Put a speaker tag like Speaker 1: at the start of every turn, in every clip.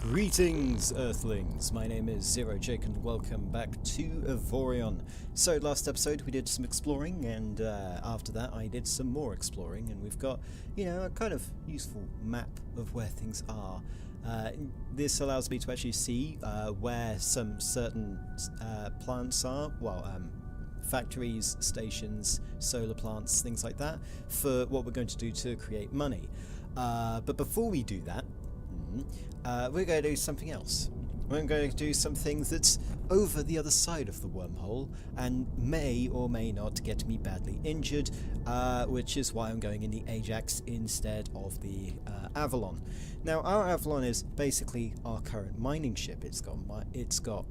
Speaker 1: Greetings, Earthlings! My name is Zero Jake and welcome back to Avorion. So, last episode we did some exploring, and after that I did some more exploring, and we've got, a kind of useful map of where things are. This allows me to actually see where some certain plants are, factories, stations, solar plants, things like that, for what we're going to do to create money. But before we do that, we're going to do something else. We're going to do something that's over the other side of the wormhole and may or may not get me badly injured, which is why I'm going in the Ajax instead of the Avalon. Now, our Avalon is basically our current mining ship. It's got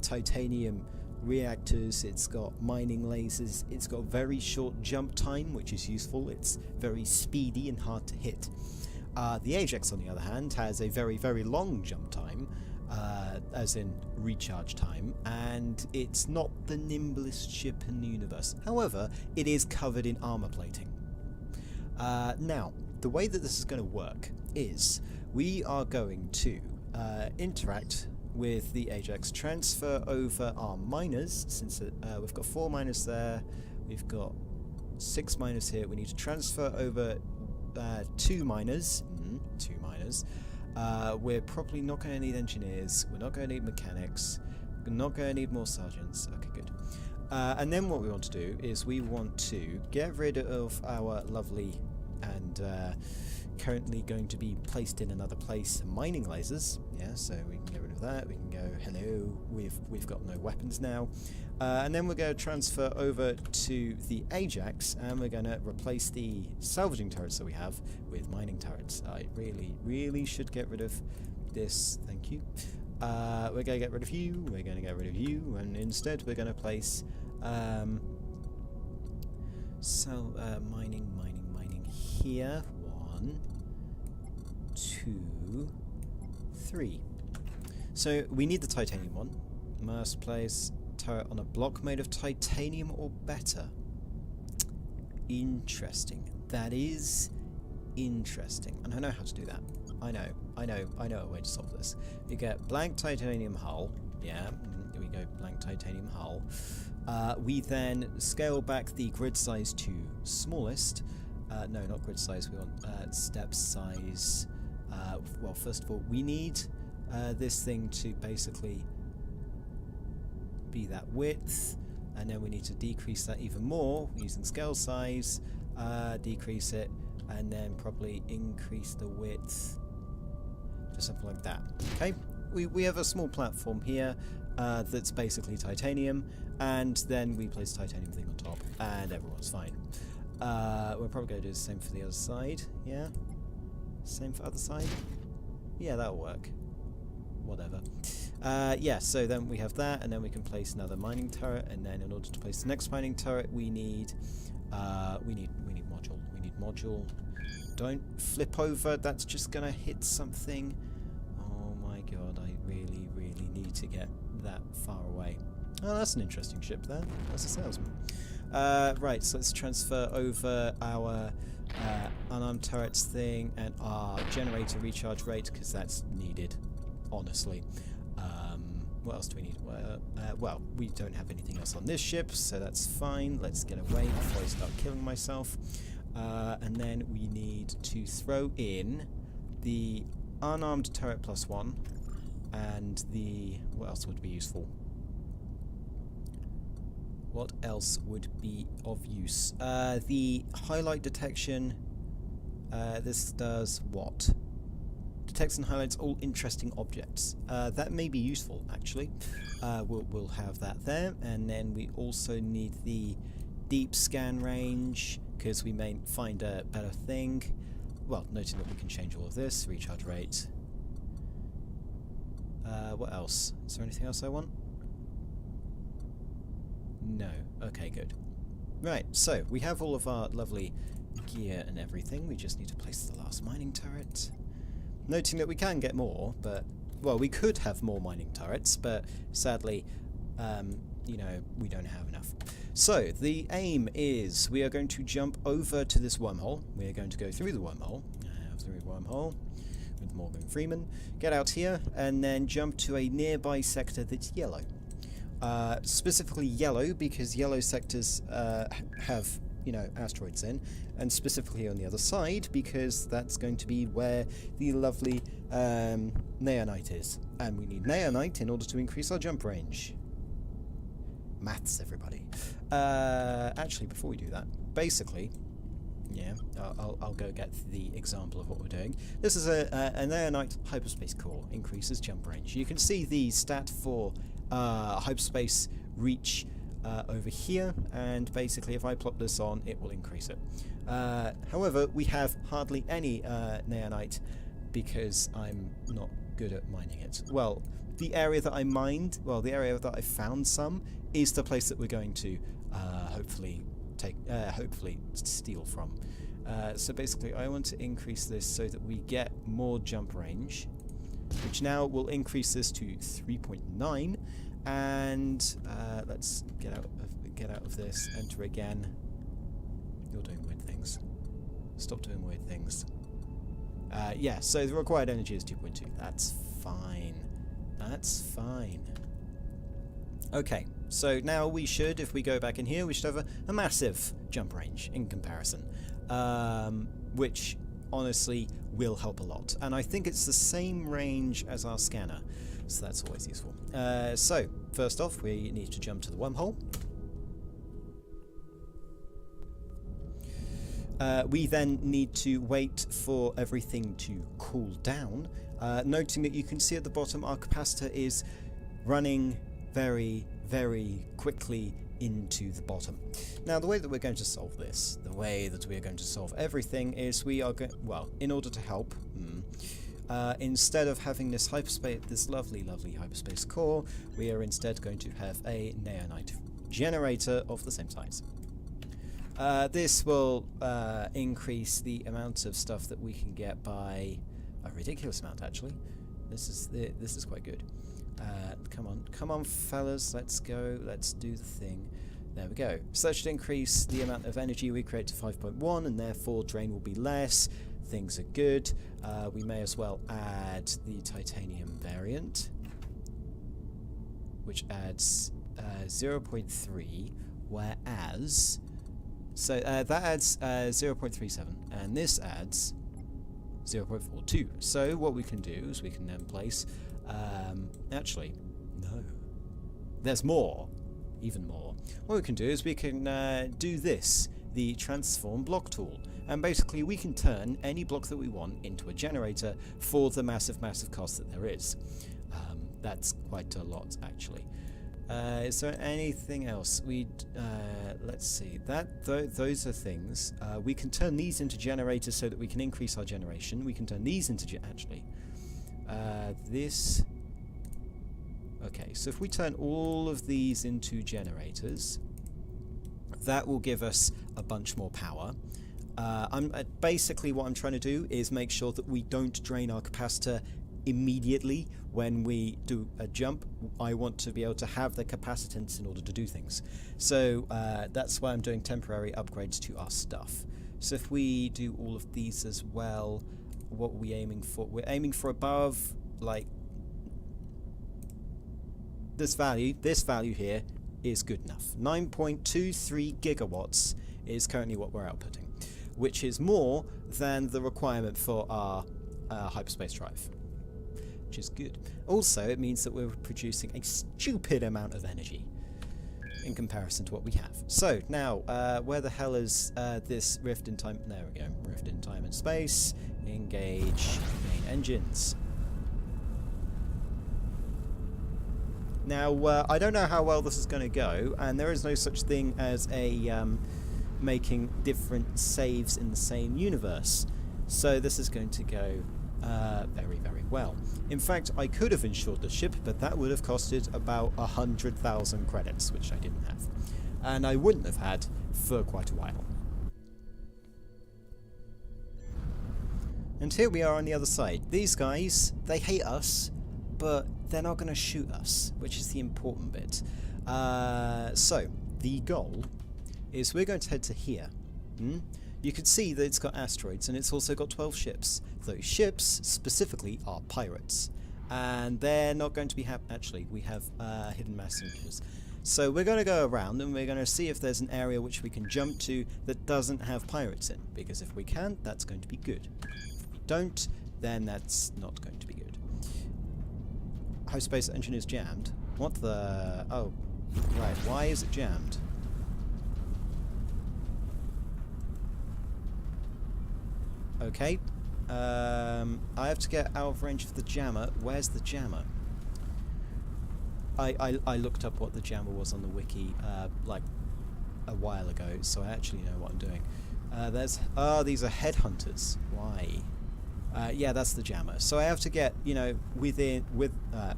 Speaker 1: titanium reactors, it's got mining lasers, it's got very short jump time, which is useful. It's very speedy and hard to hit. The Ajax, on the other hand, has a very, very long jump time, as in recharge time, and it's not the nimblest ship in the universe. However, it is covered in armor plating. Now, the way that this is going to work is we are going to interact with the Ajax, transfer over our miners, since we've got 4 miners there, we've got 6 miners here. We need to transfer over 2 miners. We're probably not going to need engineers, we're not going to need mechanics, we're not going to need more sergeants. Okay, good. And then what we want to do is we want to get rid of our lovely and currently going to be placed in another place mining lasers. Yeah, so we can get rid of that. We can go, hello, we've got no weapons now. And then we're going to transfer over to the Ajax, and we're going to replace the salvaging turrets that we have with mining turrets. I really should get rid of this. Thank you. We're going to get rid of you. We're going to get rid of you, and instead we're going to place mining here. 1, 2, 3. So we need the titanium one. Must place turret on a block made of titanium or better. Interesting. That is interesting. And I know how to do that. I know a way to solve this. You get blank titanium hull. Yeah, here we go, blank titanium hull. We then scale back the grid size to smallest. No, not grid size, we want step size. Well, first of all, we need this thing to basically be that width, and then we need to decrease that even more using scale size, decrease it, and then probably increase the width to something like that. Okay, we have a small platform here that's basically titanium, and then we place a titanium thing on top, and everyone's fine. We're probably going to do the same for the other side. Yeah, same for other side. Yeah, that'll work. Whatever. Yeah, so then we have that, and then we can place another mining turret, and then in order to place the next mining turret, we need module. We need module. Don't flip over. That's just gonna hit something. Oh my god! I really need to get that far away. Oh, that's an interesting ship there. That's a salesman. Right, so let's transfer over our unarmed turrets thing and our generator recharge rate, because that's needed, honestly. What else do we need? Well, we don't have anything else on this ship, so that's fine. Let's get away before I start killing myself. And then we need to throw in the unarmed turret +1 and the... What else would be useful? What else would be of use? The highlight detection. This does what? Detects and highlights all interesting objects. That may be useful, actually. We'll have that there, and then we also need the deep scan range, because we may find a better thing. Well, noting that we can change all of this. Recharge rate. What else? Is there anything else I want? No. Okay, good. Right, so we have all of our lovely gear and everything. We just need to place the last mining turret. Noting that we can get more, but... Well, we could have more mining turrets, but sadly, we don't have enough. So, the aim is we are going to jump over to this wormhole. We are going to go through the wormhole. with Morgan Freeman. Get out here and then jump to a nearby sector that's yellow. Specifically yellow because yellow sectors have, you know, asteroids in, and specifically on the other side because that's going to be where the lovely Naonite is. And we need Naonite in order to increase our jump range. Maths, everybody. Actually, before we do that, basically, yeah, I'll go get the example of what we're doing. This is a Naonite hyperspace core, increases jump range. You can see the stat for hyperspace reach over here, and basically if I plop this on, it will increase it. However, we have hardly any Naonite because I'm not good at mining it. Well, the area that I mined, well, the area that I found some, is the place that we're going to hopefully steal from. So basically I want to increase this so that we get more jump range, which now will increase this to 3.9, and let's get out of this, enter again. You're doing weird things. Stop doing weird things. Yeah, so the required energy is 2.2. That's fine. That's fine. Okay, so now we should, if we go back in here, we should have a massive jump range in comparison, which honestly will help a lot. And I think it's the same range as our scanner, so that's always useful. So, first off, we need to jump to the wormhole. We then need to wait for everything to cool down, noting that you can see at the bottom our capacitor is running very, very quickly into the bottom. Now, the way that we're going to solve this, the way that we are going to solve everything, is we are going, well, in order to help, instead of having this hyperspace, this lovely, lovely hyperspace core, we are instead going to have a Naonite generator of the same size. This will increase the amount of stuff that we can get by a ridiculous amount, actually. This is quite good. Come on, fellas, let's go, let's do the thing. There we go. So that should increase the amount of energy we create to 5.1, and therefore drain will be less. Things are good. We may as well add the titanium variant, which adds 0.3, whereas... So that adds 0.37, and this adds 0.42. So what we can do is we can then place... actually, no. There's more. Even more. What we can do is we can do this, the transform block tool. And basically we can turn any block that we want into a generator for the massive, massive cost that there is. That's quite a lot, actually. Is there anything else? Let's see. Those are things. We can turn these into generators so that we can increase our generation. We can turn these into actually. This. Okay, so if we turn all of these into generators, that will give us a bunch more power. Basically what I'm trying to do is make sure that we don't drain our capacitor immediately when we do a jump. I want to be able to have the capacitance in order to do things. So that's why I'm doing temporary upgrades to our stuff. So if we do all of these as well, what are we aiming for? We're aiming for above, like, this value here is good enough. 9.23 gigawatts is currently what we're outputting, which is more than the requirement for our hyperspace drive, which is good. Also, it means that we're producing a stupid amount of energy in comparison to what we have. So now, where the hell is this rift in time? There we go. Rift in time and space. Engage main engines. Now, I don't know how well this is going to go, and there is no such thing as a making different saves in the same universe. So this is going to go very, very well. In fact, I could have insured the ship, but that would have costed about 100,000 credits, which I didn't have. And I wouldn't have had for quite a while. And here we are on the other side. These guys, they hate us, but they're not going to shoot us, which is the important bit. So, the goal is we're going to head to here. You can see that it's got asteroids, and it's also got 12 ships. Those ships, specifically, are pirates. And they're not going to be actually, we have hidden messengers. So we're going to go around, and we're going to see if there's an area which we can jump to that doesn't have pirates in. Because if we can, that's going to be good. If we don't, then that's not going to be good. Hyperspace engine is jammed. What the... Oh, right. Why is it jammed? Okay. I have to get out of range of the jammer. Where's the jammer? I looked up what the jammer was on the wiki like a while ago, so I actually know what I'm doing. These are headhunters. Why? Yeah, that's the jammer. So I have to get, you know,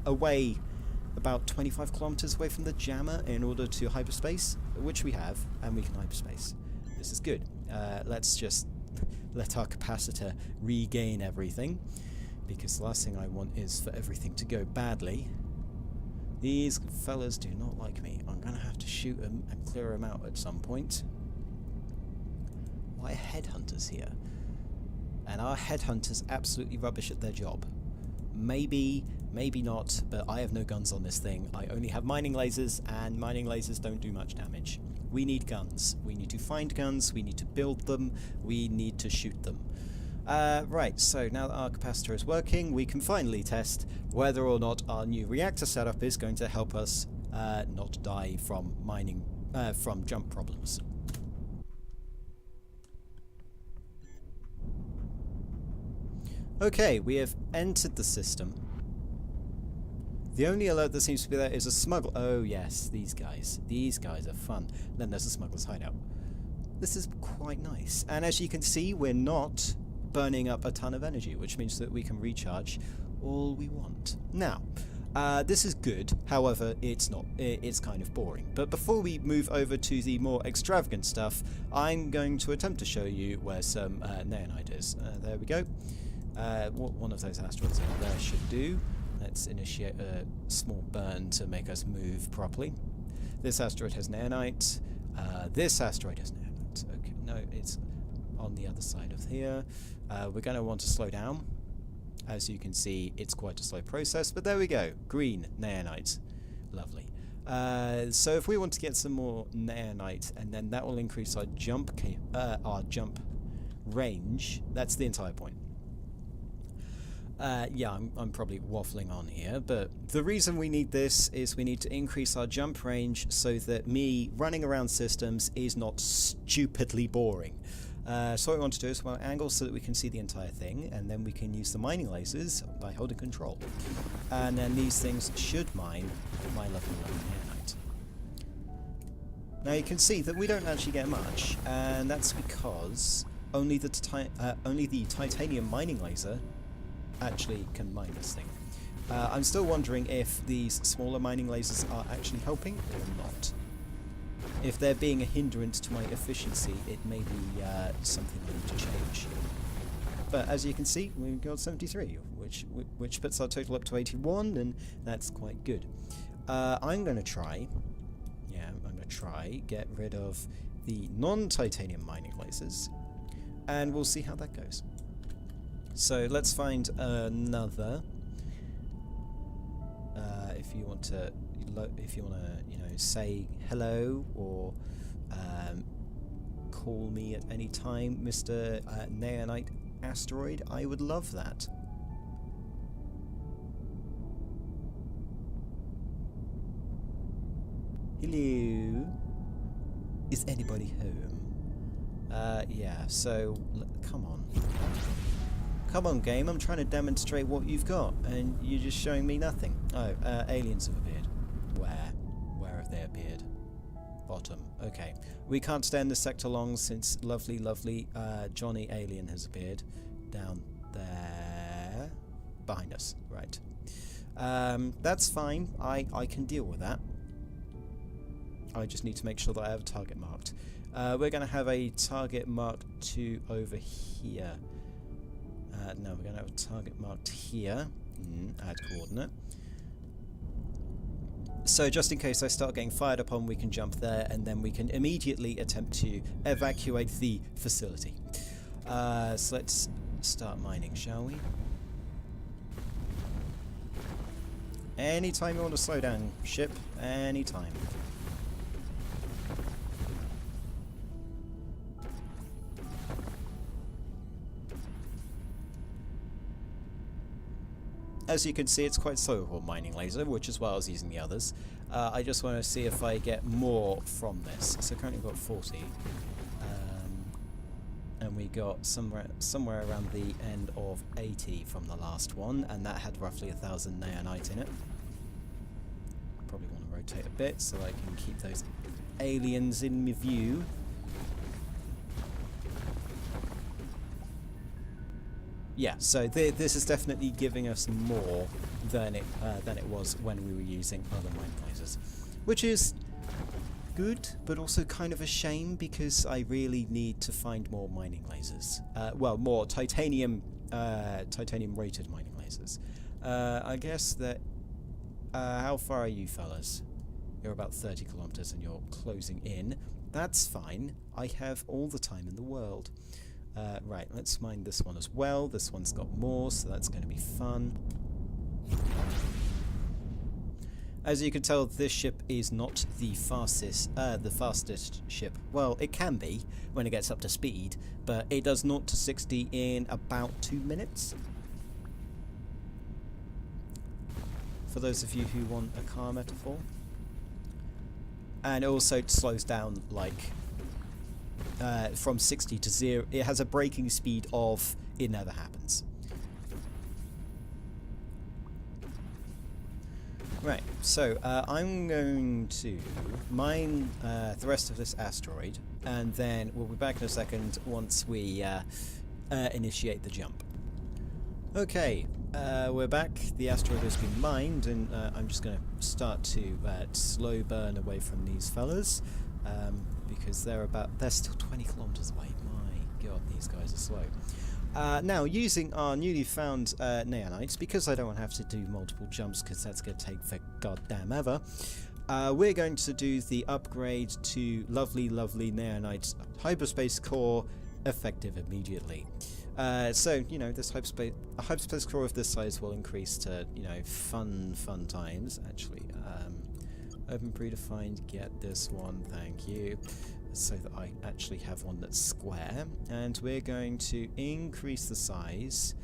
Speaker 1: away about 25 kilometers away from the jammer in order to hyperspace, which we have, and we can hyperspace. This is good. Let's just let our capacitor regain everything, because the last thing I want is for everything to go badly. These fellas do not like me. I'm going to have to shoot them and clear them out at some point. Why are headhunters here? And are headhunters absolutely rubbish at their job? Maybe, maybe not, but I have no guns on this thing. I only have mining lasers, and mining lasers don't do much damage. We need guns. We need to find guns, we need to build them, we need to shoot them. Right, so now that our capacitor is working, we can finally test whether or not our new reactor setup is going to help us not die from from jump problems. Okay, we have entered the system. The only alert that seems to be there is a smuggler. Oh yes, these guys. These guys are fun. Then there's a smuggler's hideout. This is quite nice. And as you can see, we're not burning up a ton of energy, which means that we can recharge all we want. Now, this is good. However, it's not. It's kind of boring. But before we move over to the more extravagant stuff, I'm going to attempt to show you where some Naonite is. There we go. What one of those asteroids over there should do. Let's initiate a small burn to make us move properly. This asteroid has Naonite. This asteroid has Naonite. Okay, no, it's on the other side of here. We're going to want to slow down. As you can see, it's quite a slow process, but there we go. Green Naonite. Lovely. So if we want to get some more Naonite, and then that will increase our jump range. That's the entire point. Yeah, I'm probably waffling on here, but the reason we need this is we need to increase our jump range so that me running around systems is not stupidly boring. So what we want to do is we'll angle so that we can see the entire thing, and then we can use the mining lasers by holding control. And then these things should mine my lovely Naonite. Now you can see that we don't actually get much, and that's because only the titanium mining laser actually can mine this thing. I'm still wondering if these smaller mining lasers are actually helping or not. If they're being a hindrance to my efficiency, it may be something I need to change. But as you can see, we've got 73, which puts our total up to 81, and that's quite good. I'm going to try get rid of the non-titanium mining lasers, and we'll see how that goes. So let's find another. If you want to, you know, say hello or call me at any time, Mr. Naonite Asteroid, I would love that. Hello. Is anybody home? Yeah. So come on. Come on, game, I'm trying to demonstrate what you've got, and you're just showing me nothing. Oh, aliens have appeared. Where? Where have they appeared? Bottom. Okay. We can't stay in this sector long since lovely, lovely Johnny Alien has appeared. Down there. Behind us. Right. That's fine. I can deal with that. I just need to make sure that I have a target marked. We're going to have a target marked to over here. No, we're going to have a target marked here. Add coordinate. So just in case I start getting fired upon, we can jump there, and then we can immediately attempt to evacuate the facility. So let's start mining, shall we? Anytime you want to slow down, ship, anytime. As you can see, it's quite slow for mining laser, which is why I was using the others. I just want to see if I get more from this. So currently we've got 40. And we got somewhere around the end of 80 from the last one, and that had roughly 1,000 Naonite in it. Probably want to rotate a bit so I can keep those aliens in my view. Yeah, so this is definitely giving us more than it was when we were using other mining lasers, which is good, but also kind of a shame because I really need to find more mining lasers. Well, more titanium rated mining lasers. I guess that. How far are you fellas? You're about 30 kilometers and you're closing in. That's fine. I have all the time in the world. Right, let's mine this one as well. This one's got more, so that's going to be fun. As you can tell, this ship is not the fastest ship. Well, it can be when it gets up to speed, but it does 0 to 60 in about 2 minutes. For those of you who want a car metaphor. And also it slows down like from 60 to 0. It has a braking speed of it never happens. Right, so I'm going to mine the rest of this asteroid, and then we'll be back in a second once we initiate the jump. Okay, we're back. The asteroid has been mined, and I'm just going to start to slow burn away from these fellas, because they're still 20 kilometers away. My god, these guys are slow. Now, using our newly found Naonites, because I don't want to have to do multiple jumps, because that's going to take for goddamn ever, we're going to do the upgrade to lovely Naonite Hyperspace core effective immediately. So, you know, a hyperspace core of this size will increase to, you know, fun times, actually. Open predefined, get this one, thank you. So that I actually have one that's square, and we're going to increase the size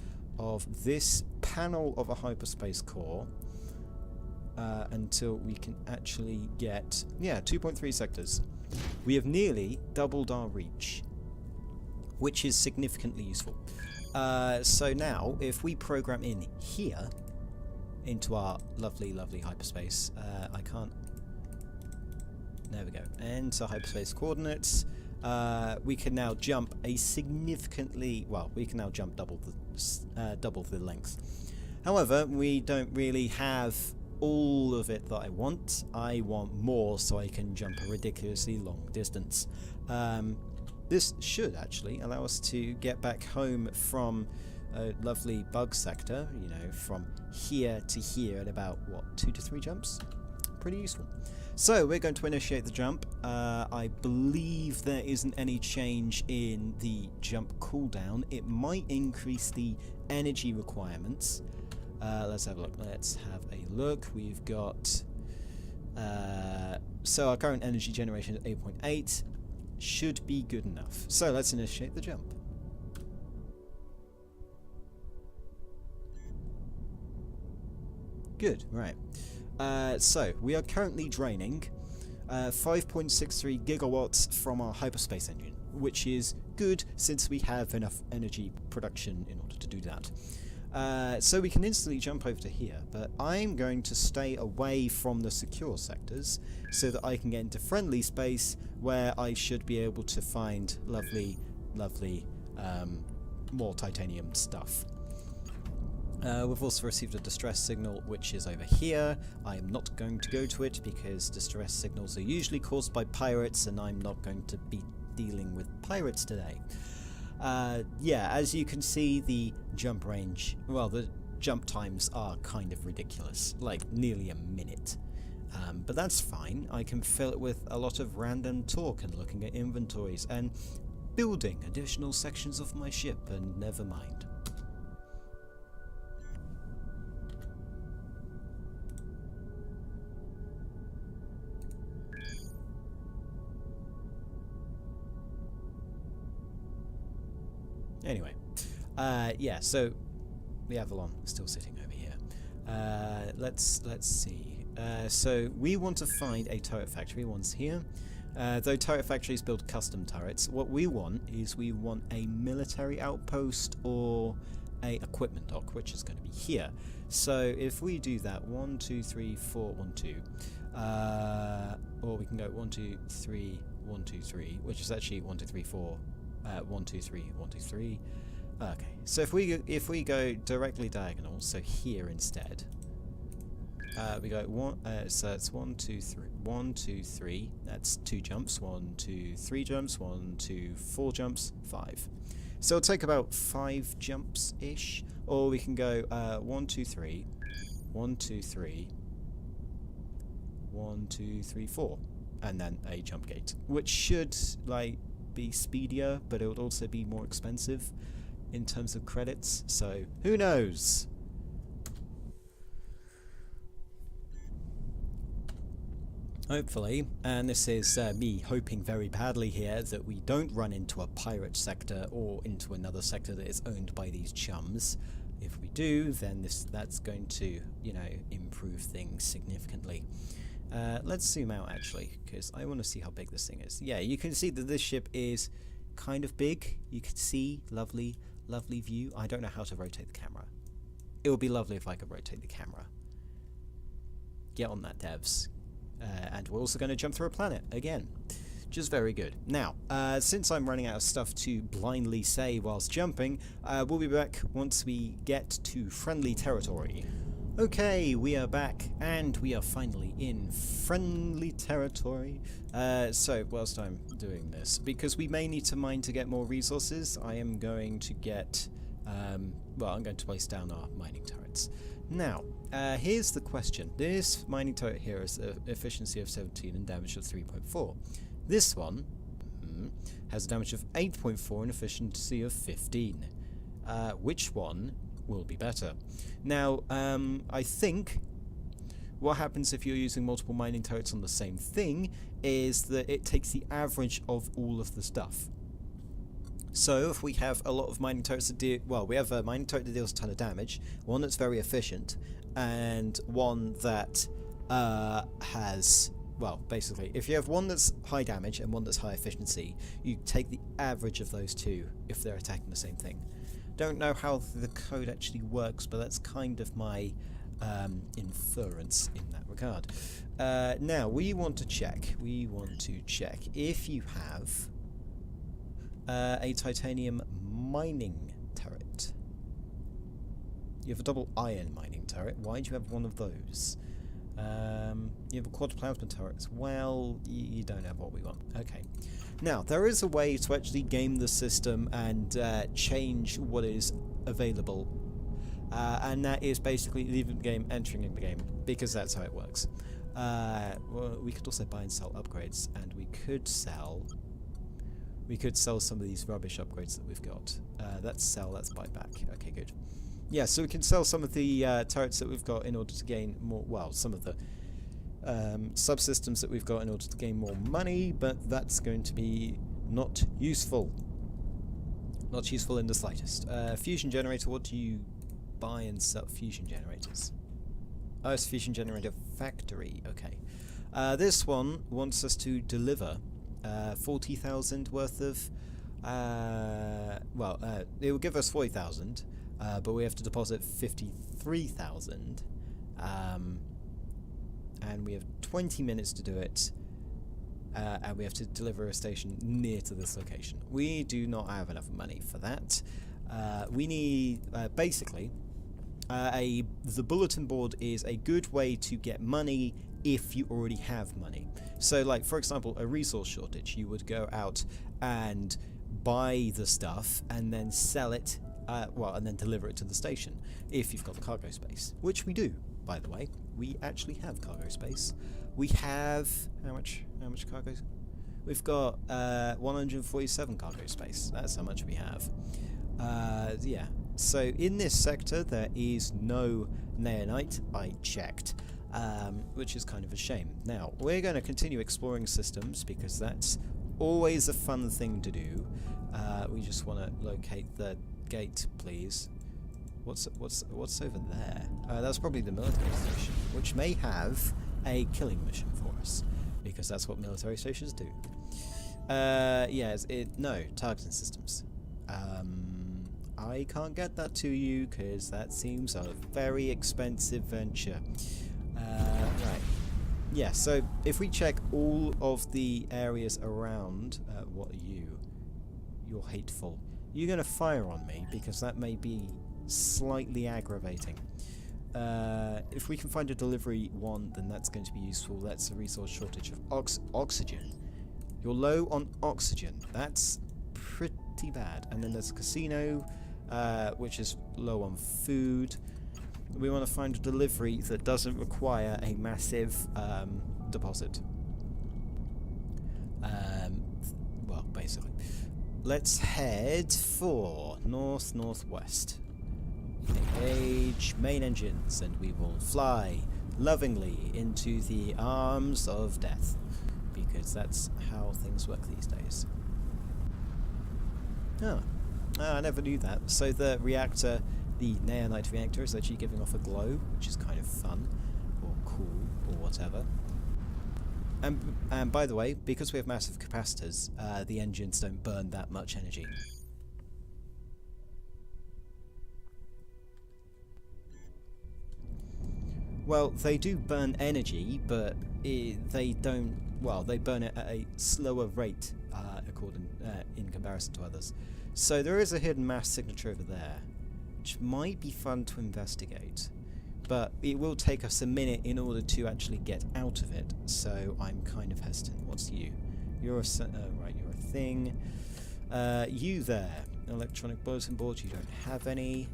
Speaker 1: of this panel of a hyperspace core until we can actually get 2.3 sectors. We have nearly doubled our reach, which is significantly useful. So now if we program in here into our lovely hyperspace, I can't. There we go. Enter hyperspace coordinates. We can now jump a significantly. Well, we can now jump double the length. However, we don't really have all of it that I want. I want more, so I can jump a ridiculously long distance. This should actually allow us to get back home from a lovely bug sector. You know, from here to here at about what, 2 to 3 jumps. Pretty useful. So we're going to initiate the jump. I believe there isn't any change in the jump cooldown. It might increase the energy requirements. Let's have a look. We've got so our current energy generation is 8.8. Should be good enough. So let's initiate the jump. Good, right. So we are currently draining 5.63 gigawatts from our hyperspace engine, which is good since we have enough energy production in order to do that. So we can instantly jump over to here, but I'm going to stay away from the secure sectors so that I can get into friendly space where I should be able to find lovely more titanium stuff. We've also received a distress signal, which is over here. I am not going to go to it because distress signals are usually caused by pirates, and I'm not going to be dealing with pirates today. Yeah, as you can see, the jump range, well, the jump times are kind of ridiculous, like nearly a minute. But that's fine. I can fill it with a lot of random talk and looking at inventories and building additional sections of my ship, and never mind. Anyway, yeah, so the Avorion still sitting over here. Let's see. So we want to find a turret factory. One's here. Though turret factories build custom turrets, what we want is we want a military outpost or a equipment dock, which is going to be here. So if we do that, 1, 2, 3, 4, 1, 2, or we can go 1, 2, 3, 1, 2, 3, which is actually 1, 2, 3, 4, 1, 2, 3, 1, 2, 3. Okay, so if we go directly diagonal, so here instead, we go one. So it's 1, 2, 3, 1, 2, 3. That's 2 jumps. 1, 2, 3 jumps. 1, 2, 4 jumps. 5. So it'll take about 5 jumps ish, or we can go 1, 2, 3, 1, 2, 3, 1, 2, 3, 4, and then a jump gate, which should like be speedier, but it would also be more expensive in terms of credits. So who knows? Hopefully, and this is me hoping very badly here that we don't run into a pirate sector or into another sector that is owned by these chums. If we do, then that's going to, you know, improve things significantly. Let's zoom out actually, because I want to see how big this thing is. Yeah, you can see that this ship is kind of big. You can see lovely view. I don't know how to rotate the camera. It would be lovely if I could rotate the camera. Get on that, devs. And we're also going to jump through a planet again, just very good. Now, since I'm running out of stuff to blindly say whilst jumping, we'll be back once we get to friendly territory. Okay, we are back, and we are finally in friendly territory. So, whilst I'm doing this, because we may need to mine to get more resources, I am going to get, well, I'm going to place down our mining turrets. Now, here's the question. This mining turret here is an efficiency of 17 and damage of 3.4. This one has a damage of 8.4 and efficiency of 15. Which one will be better? Now, I think what happens if you're using multiple mining turrets on the same thing is that it takes the average of all of the stuff. So if we have a lot of mining turrets that deal, well, we have a mining turret that deals a ton of damage, one that's very efficient, and one that has, well, basically, if you have one that's high damage and one that's high efficiency, you take the average of those two if they're attacking the same thing. Don't know how the code actually works, but that's kind of my inference in that regard. Now, we want to check if you have a titanium mining turret. You have a double iron mining turret. Why do you have one of those? You have a quad plasma turret. Well, you don't have what we want. Okay. Now, there is a way to actually game the system and change what is available. And that is basically leaving the game, entering in the game, because that's how it works. Well, we could also buy and sell upgrades, and we could sell some of these rubbish upgrades that we've got. That's sell, that's buy back. Okay, good. Yeah, so we can sell some of the turrets that we've got in order to gain more, well, some of the subsystems that we've got in order to gain more money, but that's going to be not useful. Not useful in the slightest. Fusion generator, what do you buy and sell? Fusion generators. Oh, it's fusion generator factory. Okay. This one wants us to deliver 40,000 worth of, it will give us 40,000, but we have to deposit 53,000, and we have 20 minutes to do it, and we have to deliver a station near to this location. We do not have enough money for that. We need, basically, the bulletin board is a good way to get money if you already have money. So, like, for example, a resource shortage, you would go out and buy the stuff and then sell it, and then deliver it to the station if you've got the cargo space, which we do, by the way. we actually have cargo space. We have how much cargo? We've got 147 cargo space. That's how much we have. Yeah. So in this sector there is no Naonite. I checked, which is kind of a shame. Now we're going to continue exploring systems because that's always a fun thing to do. We just want to locate the gate, please. What's over there? That's probably the military station, which may have a killing mission for us, because that's what military stations do. No, targeting systems. I can't get that to you because that seems a very expensive venture. Right. Yeah, so if we check all of the areas around, what are you? You're hateful. You're going to fire on me because that may be slightly aggravating. If we can find a delivery one, then that's going to be useful. That's a resource shortage of oxygen. You're low on oxygen. That's pretty bad. And then there's a casino, which is low on food. We want to find a delivery that doesn't require a massive deposit. Well, basically. Let's head for north-northwest. Engage main engines, and we will fly lovingly into the arms of death, because that's how things work these days. I never knew that. So the reactor, the Naonite reactor, is actually giving off a glow, which is kind of fun, or cool, or whatever. And by the way, because we have massive capacitors, the engines don't burn that much energy. Well, they do burn energy, but they don't. Well, they burn it at a slower rate, in comparison to others. So there is a hidden mass signature over there, which might be fun to investigate, but it will take us a minute in order to actually get out of it. So I'm kind of hesitant. What's you? You're a right. You're a thing. You there? Electronic bulletin board. You don't have any.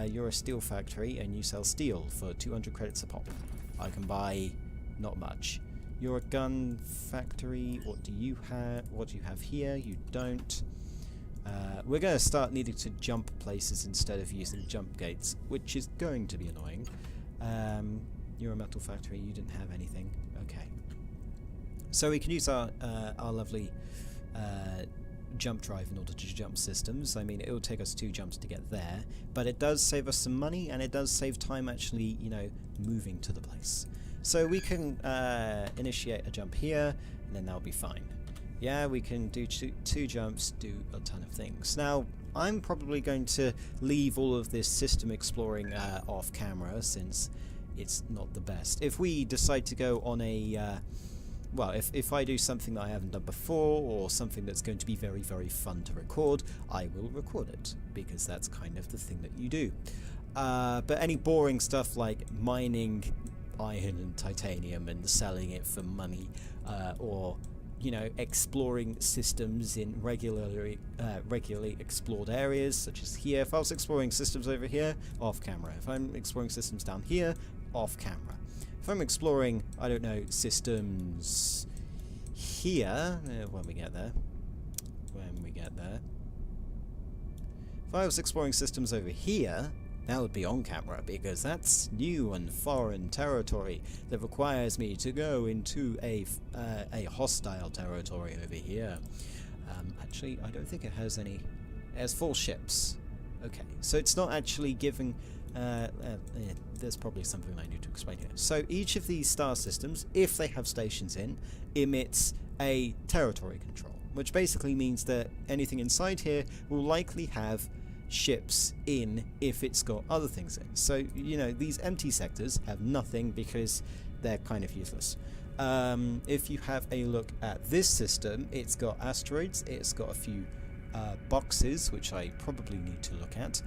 Speaker 1: You're a steel factory and you sell steel for 200 credits a pop. I can buy not much. You're a gun factory. What do you have? What do you have here? You don't. We're going to start needing to jump places instead of using jump gates, which is going to be annoying. You're a metal factory. You didn't have anything. Okay. So we can use our lovely jump drive in order to jump systems. I mean, it will take us 2 jumps to get there, but it does save us some money, and it does save time actually, moving to the place. So we can initiate a jump here, and then that'll be fine. Yeah, we can do two jumps, do a ton of things. Now, I'm probably going to leave all of this system exploring off camera, since it's not the best. If we decide to go on a well, if I do something that I haven't done before, or something that's going to be very, very fun to record, I will record it, because that's kind of the thing that you do. But any boring stuff like mining iron and titanium and selling it for money, or exploring systems in regularly explored areas, such as here. If I was exploring systems over here, off camera. If I'm exploring systems down here, off camera. If I'm exploring, I don't know, systems here, when we get there. If I was exploring systems over here, that would be on camera, because that's new and foreign territory that requires me to go into a hostile territory over here. Actually, I don't think it has any. It has 4 ships. Okay, so it's not actually giving. There's probably something I need to explain here. So each of these star systems, if they have stations in, emits a territory control, which basically means that anything inside here will likely have ships in if it's got other things in. So, these empty sectors have nothing because they're kind of useless. If you have a look at this system, it's got asteroids, it's got a few boxes, which I probably need to look at.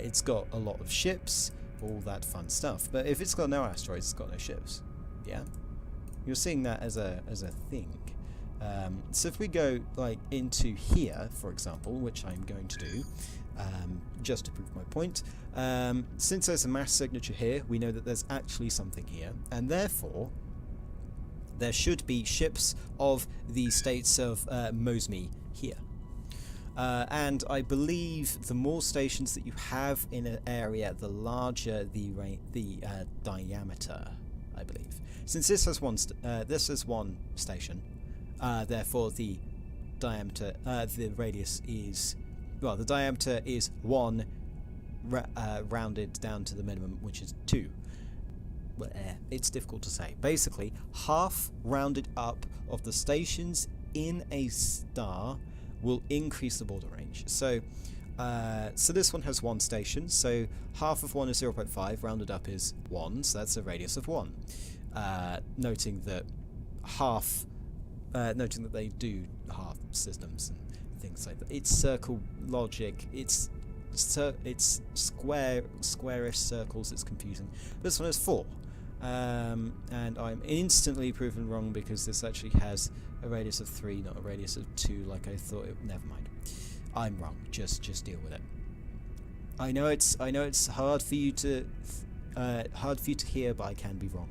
Speaker 1: It's got a lot of ships, all that fun stuff. But if it's got no asteroids, it's got no ships. Yeah? You're seeing that as a thing. So if we go like into here, for example, which I'm going to do, just to prove my point, since there's a mass signature here, we know that there's actually something here, and therefore there should be ships of the states of Mosme here. And I believe the more stations that you have in an area, the larger the diameter, I believe. Since this has one station, therefore the diameter, the radius is, well, the diameter is 1 rounded down to the minimum, which is 2. Well, it's difficult to say. Basically, half rounded up of the stations in a star will increase the border range. So this one has 1 station, so half of 1 is 0.5, rounded up is 1, so that's a radius of 1. Noting that they do half systems and things like that. It's circle logic. It's squarish circles. It's confusing. This one has 4, and I'm instantly proven wrong because this actually has a radius of 3, not a radius of 2, like I thought. Never mind. I'm wrong. Just deal with it. I know it's hard for you to hear, but I can be wrong.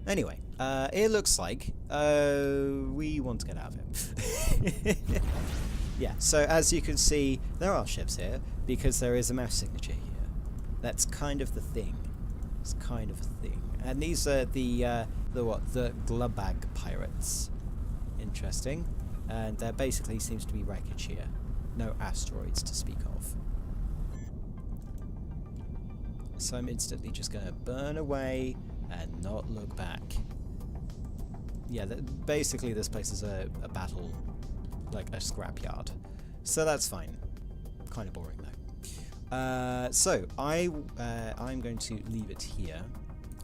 Speaker 1: Anyway, it looks like we want to get out of here. Yeah, so as you can see, there are ships here because there is a mass signature here. That's kind of the thing. It's kind of a thing. And these are the Glubag pirates. Interesting. And there basically seems to be wreckage here. No asteroids to speak of. So I'm instantly just going to burn away and not look back. Yeah, basically this place is a battle, like a scrapyard. So that's fine. Kind of boring though. So I'm going to leave it here.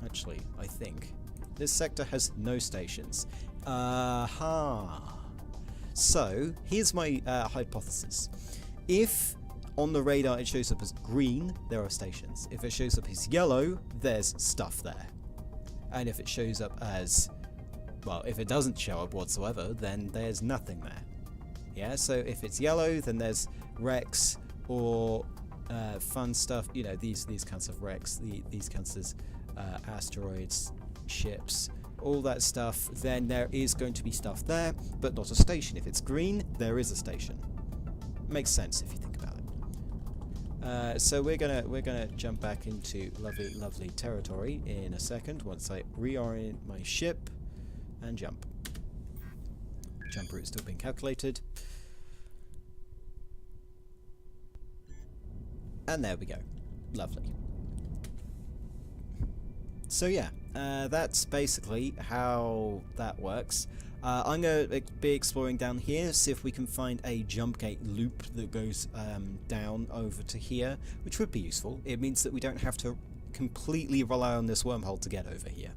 Speaker 1: Actually, I think this sector has no stations. So here's my hypothesis. If on the radar it shows up as green, there are stations. If it shows up as yellow, there's stuff there. And if it shows up as, well, if it doesn't show up whatsoever, then there's nothing there. Yeah, so if it's yellow, then there's wrecks or fun stuff, you know, these kinds of wrecks, these kinds of asteroids, ships, all that stuff, then there is going to be stuff there, but not a station. If it's green, there is a station. Makes sense if you think about it. So we're gonna jump back into lovely territory in a second once I reorient my ship and jump. Jump route still being calculated. And there we go. Lovely. So yeah, that's basically how that works. I'm going to be exploring down here, see if we can find a jump gate loop that goes down over to here, which would be useful. It means that we don't have to completely rely on this wormhole to get over here,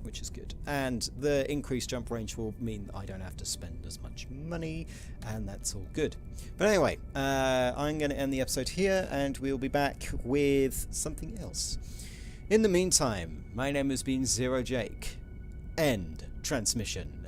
Speaker 1: which is good. And the increased jump range will mean that I don't have to spend as much money, and that's all good. But anyway, I'm going to end the episode here, and we'll be back with something else. In the meantime, my name has been Zero Jake. End transmission.